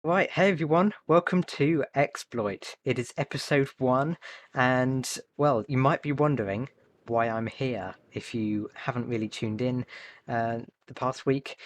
Right, hey everyone, welcome to Xploit. It is episode 1, and well, you might be wondering why I'm here if you haven't really tuned in the past week.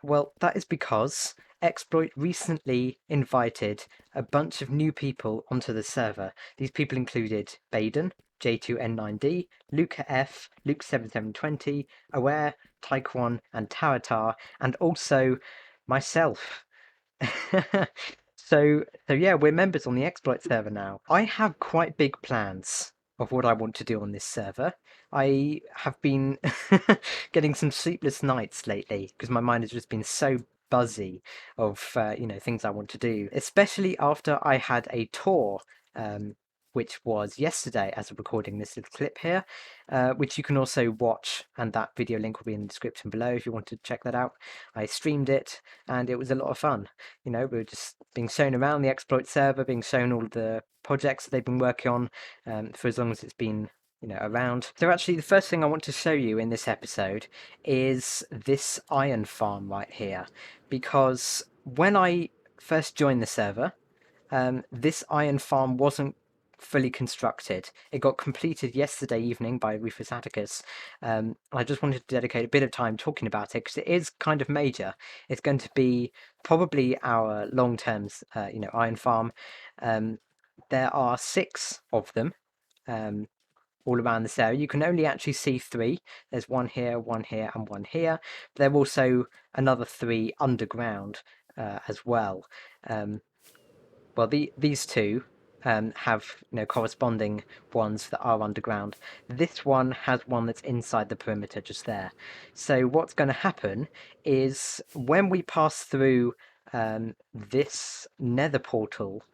Well, that is because Xploit recently invited a bunch of new people onto the server. These people included Bqyden, J2N9D, Luca F, Luke7720, Aware, Taekwon, and Tawatar, and also myself. So yeah, we're members on the Xploit server now. I have quite big plans of what I want to do on this server. I have been getting some sleepless nights lately because my mind has just been so buzzy of things I want to do, especially after I had a tour um, which was yesterday as of recording this little clip here, which you can also watch, and that video link will be in the description below if you want to check that out. I streamed it and it was a lot of fun. We were just being shown around the Xploit server, being shown all the projects that they've been working on for as long as it's been around. So actually the first thing I want to show you in this episode is this iron farm right here, because when I first joined the server, this iron farm wasn't fully constructed. It got completed yesterday evening by RufusAtticus. I just wanted to dedicate a bit of time talking about it because it is kind of major. It's going to be probably our long-term, iron farm. There are 6 of them. All around this area. You can only actually see 3. There's one here, and one here. There are also another 3 underground as well. Well, these two have corresponding ones that are underground. This one has one that's inside the perimeter just there. So what's going to happen is when we pass through this nether portal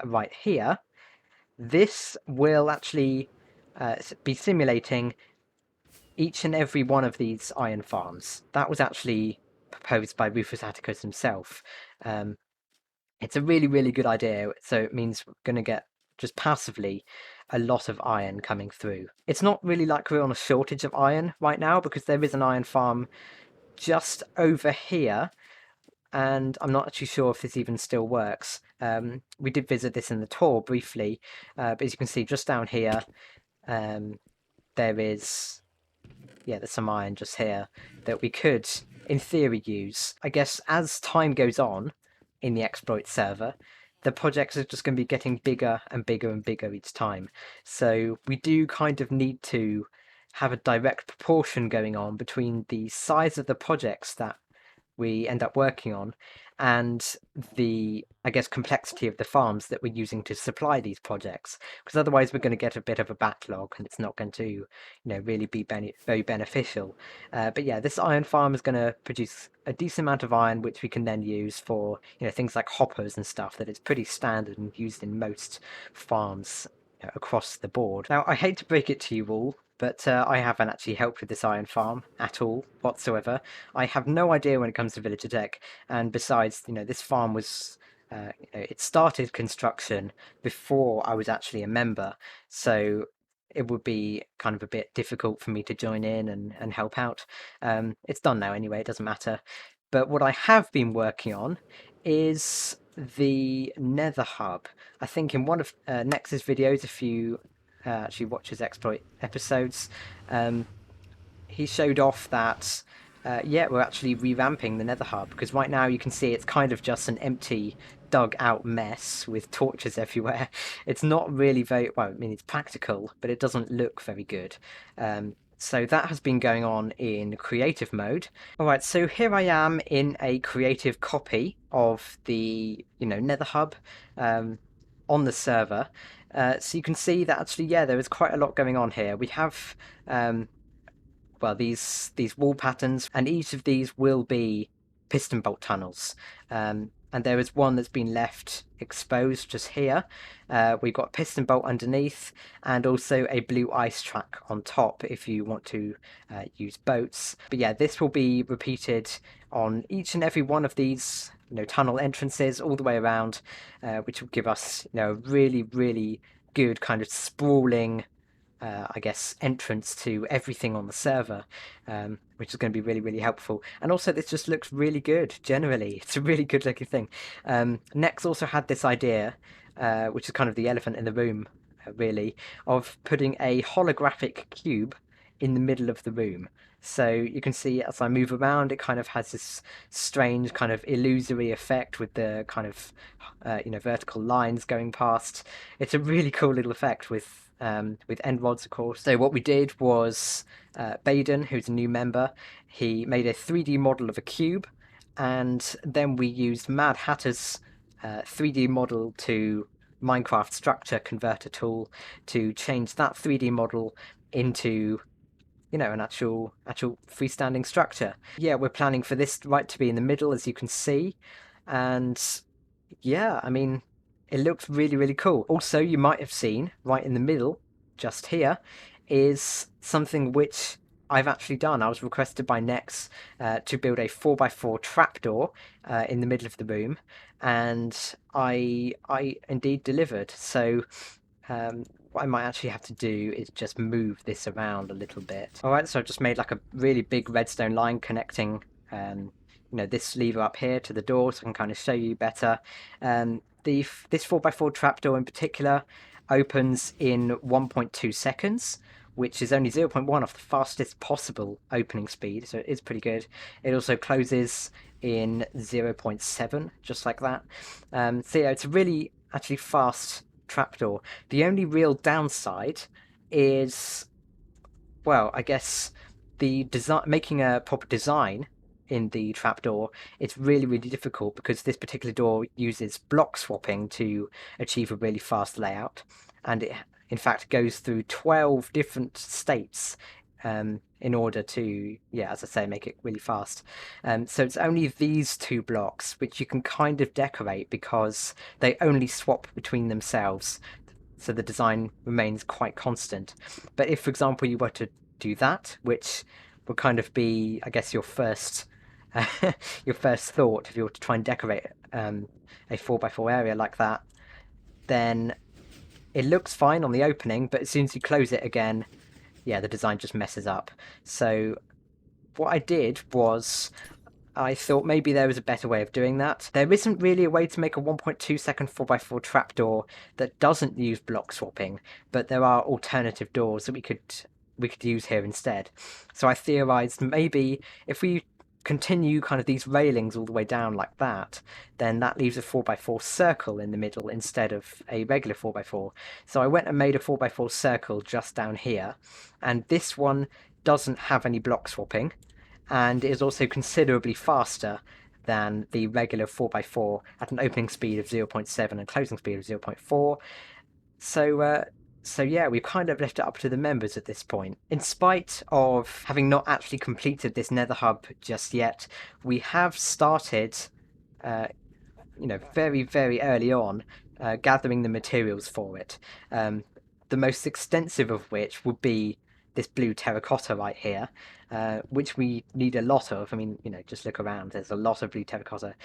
right here, this will actually be simulating each and every one of these iron farms. That was actually proposed by RufusAtticus himself. It's a really, really good idea. So it means we're going to get just passively a lot of iron coming through. It's not really like we're on a shortage of iron right now because there is an iron farm just over here. And I'm not actually sure if this even still works. We did visit this in the tour briefly, but as you can see just down here, there is, there's some iron just here that we could, in theory, use. I guess as time goes on in the Xploit server, the projects are just going to be getting bigger and bigger and bigger each time. So we do kind of need to have a direct proportion going on between the size of the projects that we end up working on and the, I guess, complexity of the farms that we're using to supply these projects, because otherwise we're going to get a bit of a backlog and it's not going to really be very beneficial. But yeah, this iron farm is going to produce a decent amount of iron which we can then use for things like hoppers and stuff that is pretty standard and used in most farms across the board. Now, I hate to break it to you all, but I haven't actually helped with this iron farm at all whatsoever. I have no idea when it comes to villager tech, and besides, this farm was, it started construction before I was actually a member, so it would be kind of a bit difficult for me to join in and help out. It's done now anyway, it doesn't matter. But what I have been working on is the Nether hub. I think in one of Nex's videos, if you actually watch his exploit episodes, he showed off that we're actually revamping the Nether hub, because right now you can see it's kind of just an empty dug out mess with torches everywhere. It's not really very well, I mean, it's practical, but it doesn't look very good. So that has been going on in creative mode. Alright, so here I am in a creative copy of the, Nether hub on the server. So you can see that actually, there is quite a lot going on here. We have, these wall patterns, and each of these will be piston bolt tunnels. And there is one that's been left exposed just here. We've got a piston bolt underneath and also a blue ice track on top if you want to use boats. But yeah, this will be repeated on each and every one of these tunnel entrances all the way around, which will give us really, really good kind of sprawling I guess, entrance to everything on the server, which is going to be really, really helpful. And also, this just looks really good, generally. It's a really good looking thing. Nex also had this idea, which is kind of the elephant in the room, really, of putting a holographic cube in the middle of the room. So you can see as I move around, it kind of has this strange kind of illusory effect with the kind of vertical lines going past. It's a really cool little effect with end rods, of course. So what we did was Bqyden, who's a new member, he made a 3D model of a cube, and then we used Mad Hatter's 3D model to Minecraft structure converter tool to change that 3D model into an actual freestanding structure. Yeah, we're planning for this right to be in the middle, as you can see, and yeah, I mean, it looks really, really cool. Also, you might have seen right in the middle, just here, is something which I've actually done. I was requested by Nex to build a 4x4 trapdoor in the middle of the room, and I indeed delivered. So what I might actually have to do is just move this around a little bit. All right, so I've just made like a really big redstone line connecting this lever up here to the door, so I can kind of show you better. This 4x4 trapdoor in particular opens in 1.2 seconds, which is only 0.1 off the fastest possible opening speed, so it is pretty good. It also closes in 0.7, just like that. So yeah, it's a really actually fast trapdoor. The only real downside is, well, I guess the design, making a proper design in the trapdoor, it's really, really difficult because this particular door uses block swapping to achieve a really fast layout, and it in fact goes through 12 different states in order to, yeah, as I say, make it really fast. So it's only these two blocks which you can kind of decorate because they only swap between themselves, so the design remains quite constant. But if, for example, you were to do that, which would kind of be, I guess, your first your first thought if you were to try and decorate a 4x4 area like that, then it looks fine on the opening, but as soon as you close it again, yeah, the design just messes up. So what I did was I thought maybe there was a better way of doing that. There isn't really a way to make a 1.2 second 4x4 trapdoor that doesn't use block swapping, but there are alternative doors that we could use here instead. So I theorized maybe if we continue kind of these railings all the way down like that, then that leaves a 4x4 circle in the middle instead of a regular 4x4. So I went and made a 4x4 circle just down here, and this one doesn't have any block swapping, and is also considerably faster than the regular 4x4 at an opening speed of 0.7 and closing speed of 0.4. So yeah, we've kind of left it up to the members at this point. In spite of having not actually completed this Nether hub just yet, we have started, very, very early on, gathering the materials for it. The most extensive of which would be this blue terracotta right here, which we need a lot of. I mean, just look around. There's a lot of blue terracotta.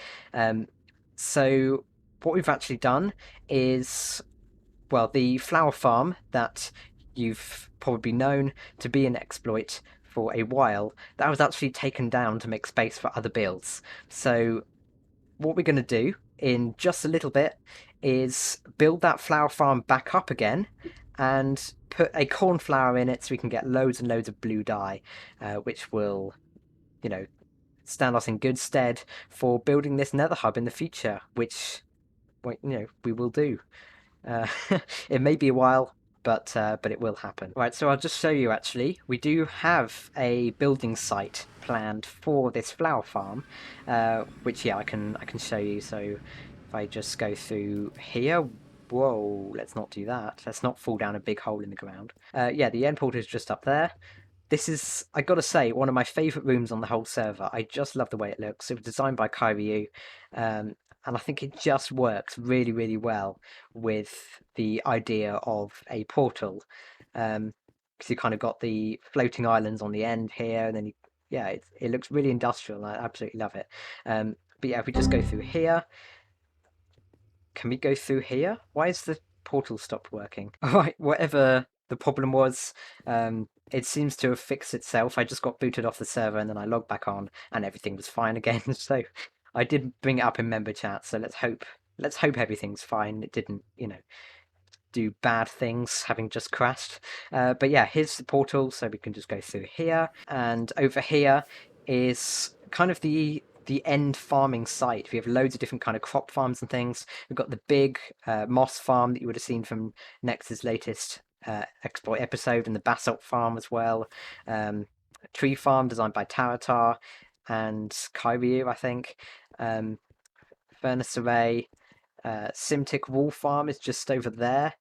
So what we've actually done is, well, the flower farm that you've probably known to be an exploit for a while, that was actually taken down to make space for other builds. So what we're going to do in just a little bit is build that flower farm back up again and put a cornflower in it so we can get loads and loads of blue dye, which will, stand us in good stead for building this nether hub in the future, which, we will do. It may be a while, but it will happen. Right, so I'll just show you actually. We do have a building site planned for this flower farm, which, yeah, I can show you. So if I just go through here, whoa, let's not do that. Let's not fall down a big hole in the ground. Yeah, the end portal is just up there. This is, I gotta say, one of my favourite rooms on the whole server. I just love the way it looks. It was designed by Kairyu, and I think it just works really, really well with the idea of a portal. Because you kind of got the floating islands on the end here, and then yeah, it looks really industrial. I absolutely love it. But yeah, if we just go through here, can we go through here? Why is the portal stopped working? All right, whatever the problem was. It seems to have fixed itself. I just got booted off the server and then I logged back on and everything was fine again. So I did bring it up in member chat. So let's hope everything's fine. It didn't, do bad things having just crashed. But yeah, here's the portal, so we can just go through here, and over here is kind of the end farming site. We have loads of different kind of crop farms and things. We've got the big moss farm that you would have seen from Nex's latest exploit episode, and the basalt farm as well. Tree farm designed by Taratar and Kairyu, I think. Furnace array. Simtic Wool Farm is just over there.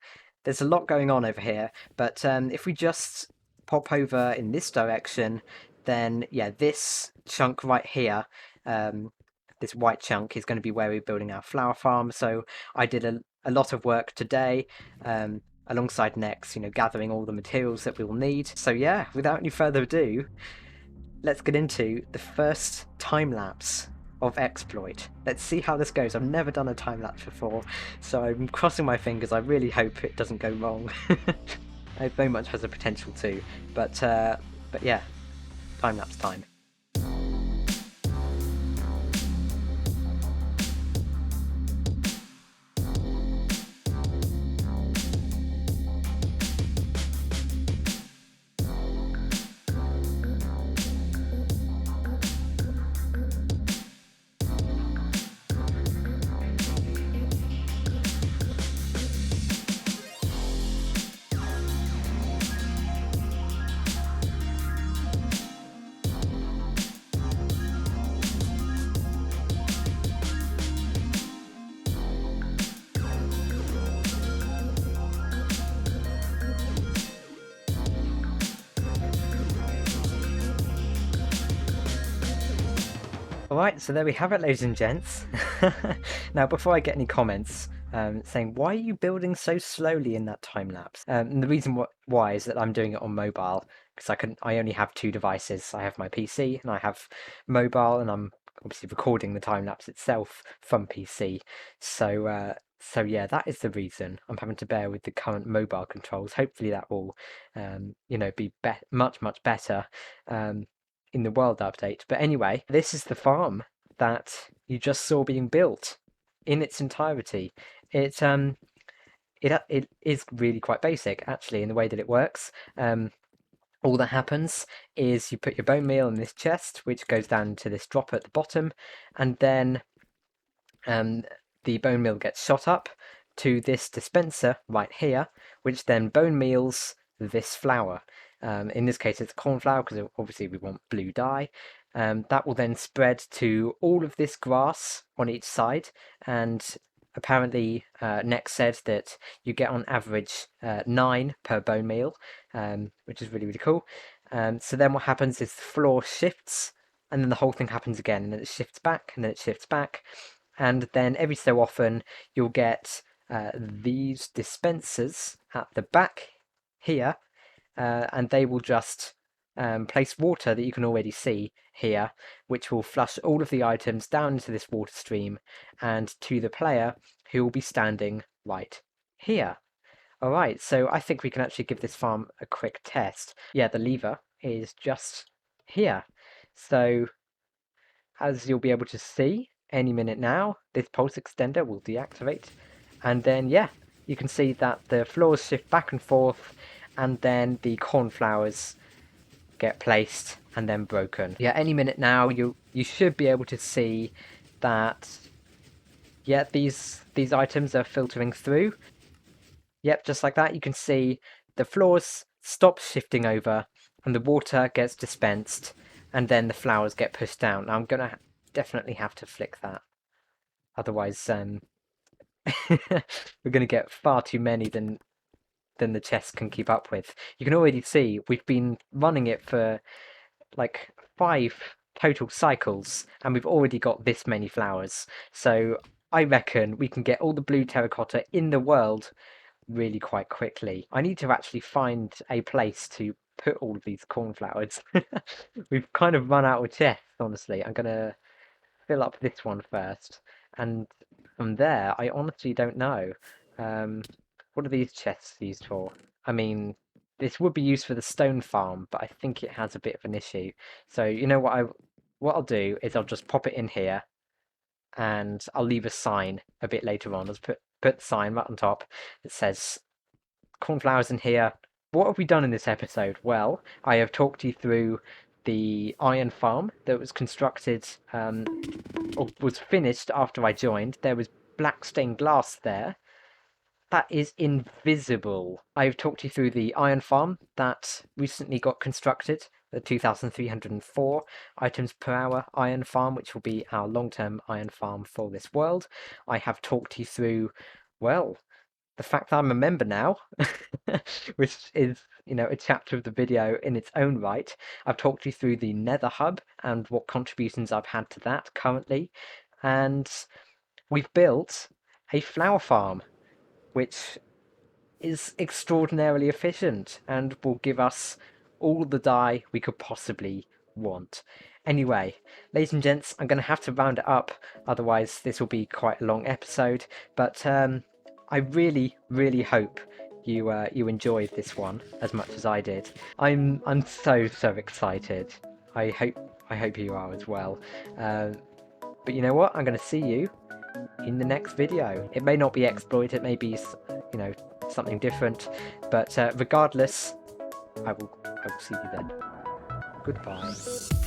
There's a lot going on over here, but if we just pop over in this direction, then yeah, this chunk right here, this white chunk is going to be where we're building our flower farm. So I did a lot of work today, alongside Nex, gathering all the materials that we will need. So yeah, without any further ado, let's get into the first time lapse of Xploit. Let's see how this goes. I've never done a time lapse before, so I'm crossing my fingers. I really hope it doesn't go wrong. It very much has the potential to, but yeah, time lapse time. Alright, so there we have it, ladies and gents. Now, before I get any comments saying, why are you building so slowly in that time lapse? And the reason why is that I'm doing it on mobile, because I only have two devices. I have my PC and I have mobile, and I'm obviously recording the time lapse itself from PC. So yeah, that is the reason I'm having to bear with the current mobile controls. Hopefully that will, be much better. In the world update. But anyway, this is the farm that you just saw being built in its entirety. It is really quite basic actually in the way that it works. All that happens is you put your bone meal in this chest, which goes down to this dropper at the bottom, and then the bone meal gets shot up to this dispenser right here, which then bone meals this flour. In this case, it's corn flour because obviously we want blue dye. That will then spread to all of this grass on each side, and apparently Nex said that you get on average 9 per bone meal, which is really cool. So then what happens is the floor shifts, and then the whole thing happens again, and then it shifts back, and then it shifts back, and then every so often you'll get these dispensers at the back here, and they will just place water that you can already see here, which will flush all of the items down into this water stream and to the player who will be standing right here. Alright, so I think we can actually give this farm a quick test. Yeah, the lever is just here. So as you'll be able to see any minute now, this pulse extender will deactivate, and then yeah, you can see that the floors shift back and forth, and then the cornflowers get placed and then broken. Yeah, any minute now you should be able to see that yeah, these items are filtering through. Yep, just like that, you can see the floors stop shifting over and the water gets dispensed, and then the flowers get pushed down. Now I'm gonna definitely have to flick that, otherwise we're gonna get far too many than the chest can keep up with. You can already see we've been running it for like 5 total cycles, and we've already got this many flowers. So I reckon we can get all the blue terracotta in the world really quite quickly. I need to actually find a place to put all of these cornflowers. We've kind of run out of chests, honestly. I'm gonna fill up this one first, and from there, I honestly don't know. What are these chests used for? I mean, this would be used for the stone farm, but I think it has a bit of an issue. So you know what I'll do is I'll just pop it in here, and I'll leave a sign a bit later on. Let's put the sign right on top that says cornflowers in here. What have we done in this episode? Well, I have talked you through the iron farm that was constructed, or was finished after I joined. There was black stained glass there. That is invisible. I've talked you through the iron farm that recently got constructed, the 2,304 items per hour iron farm, which will be our long-term iron farm for this world. I have talked you through, well, the fact that I'm a member now, which is, a chapter of the video in its own right. I've talked you through the Nether hub and what contributions I've had to that currently. And we've built a flower farm, which is extraordinarily efficient and will give us all the dye we could possibly want. Anyway, ladies and gents, I'm going to have to round it up, otherwise this will be quite a long episode, but I really, really hope you enjoyed this one as much as I did. I'm so excited. I hope you are as well. But you know what? I'm going to see you in the next video. It may not be Xploit, it may be, something different, but regardless, I will see you then. Goodbye.